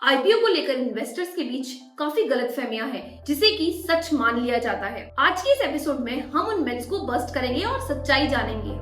IPO को लेकर investors के बीच काफी गलतफहमियां हैं, जिसे कि सच मान लिया जाता है। आज के इस एपिसोड में हम उन मिथ्स को बस्ट करेंगे और सच्चाई जानेंगे।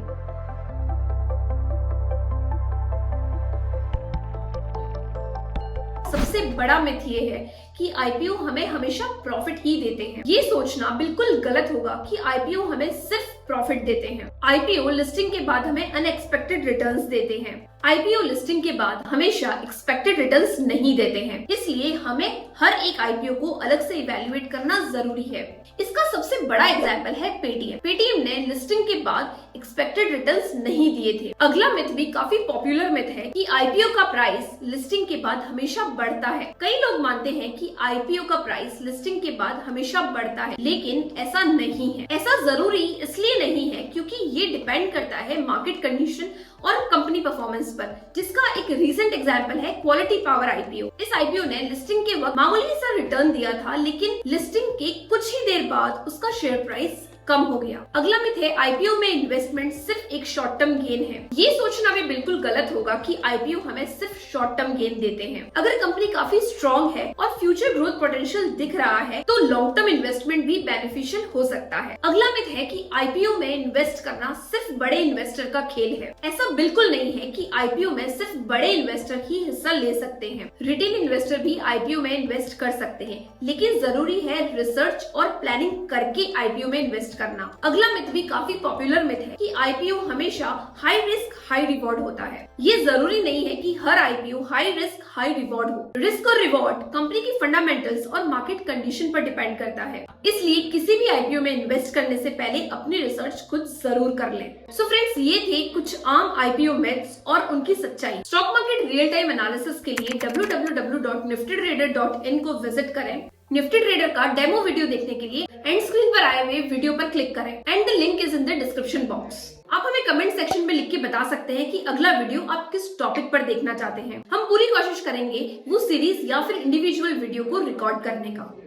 सबसे बड़ा मिथ ये है कि आईपीओ हमें हमेशा प्रॉफिट ही देते हैं। ये सोचना बिल्कुल गलत होगा कि आईपीओ हमें सिर्फ प्रॉफिट देते हैं। आईपीओ लिस्टिंग के बाद हमें अनएक्सपेक्टेड रिटर्न्स देते हैं। आईपीओ लिस्टिंग के बाद हमेशा एक्सपेक्टेड रिटर्न्स नहीं देते हैं, इसलिए हमें हर एक आईपीओ को अलग से इवैल्यूएट करना जरूरी है। इसका सबसे बड़ा एग्जाम्पल है पेटीएम। पेटीएम ने लिस्टिंग के बाद एक्सपेक्टेड रिटर्न्स नहीं दिए थे। अगला मिथ भी काफी पॉपुलर मिथ है कि आईपीओ का प्राइस लिस्टिंग के बाद हमेशा बढ़ता है। कई लोग मानते हैं कि आईपीओ का प्राइस लिस्टिंग के बाद हमेशा बढ़ता है, लेकिन ऐसा नहीं है। ऐसा जरूरी इसलिए नहीं है क्योंकि ये डिपेंड करता है मार्केट कंडीशन और कंपनी परफॉर्मेंस पर, जिसका एक रीसेंट एग्जांपल है क्वालिटी पावर आईपीओ। इस आईपीओ ने लिस्टिंग के वक्त मामूली सा रिटर्न दिया था, लेकिन लिस्टिंग के कुछ ही देर बाद उसका शेयर प्राइस कम हो गया। अगला मिथ है आईपीओ में इन्वेस्टमेंट सिर्फ एक शॉर्ट टर्म गेन है। ये सोचना भी बिल्कुल गलत होगा कि आईपीओ हमें सिर्फ शॉर्ट टर्म गेन देते हैं। अगर कंपनी काफी स्ट्रॉन्ग है और फ्यूचर ग्रोथ पोटेंशियल दिख रहा है तो लॉन्ग टर्म इन्वेस्टमेंट भी बेनिफिशियल हो सकता है। अगला मिथ है कि आईपीओ में इन्वेस्ट करना सिर्फ बड़े इन्वेस्टर का खेल है। ऐसा बिल्कुल नहीं है कि आईपीओ में सिर्फ बड़े इन्वेस्टर ही हिस्सा ले सकते हैं। रिटेल इन्वेस्टर भी आईपीओ में इन्वेस्ट कर सकते हैं, लेकिन जरूरी है रिसर्च और प्लानिंग करके आईपीओ में इन्वेस्ट करना। अगला मिथ भी काफी पॉपुलर मिथ है कि आईपीओ हमेशा हाई रिस्क हाई रिवॉर्ड होता है। ये जरूरी नहीं है कि हर IPO high risk high reward हो। रिस्क और रिवॉर्ड कंपनी की फंडामेंटल्स और मार्केट कंडीशन पर डिपेंड करता है, इसलिए किसी भी आईपीओ में इन्वेस्ट करने से पहले अपनी रिसर्च खुद जरूर कर लें। सो फ्रेंड्स, ये थे कुछ आम आईपीओ मिथ्स और उनकी सच्चाई। Stock market real time analysis के लिए www.niftytrader.in को विजिट करें। निफ्टी ट्रेडर का डेमो वीडियो देखने के लिए एंड स्क्रीन पर आए हुए वीडियो पर क्लिक करें and the link is in the description box. आप हमें कमेंट सेक्शन में लिख के बता सकते हैं कि अगला वीडियो आप किस टॉपिक पर देखना चाहते हैं। हम पूरी कोशिश करेंगे वो सीरीज या फिर इंडिविजुअल वीडियो को रिकॉर्ड करने का।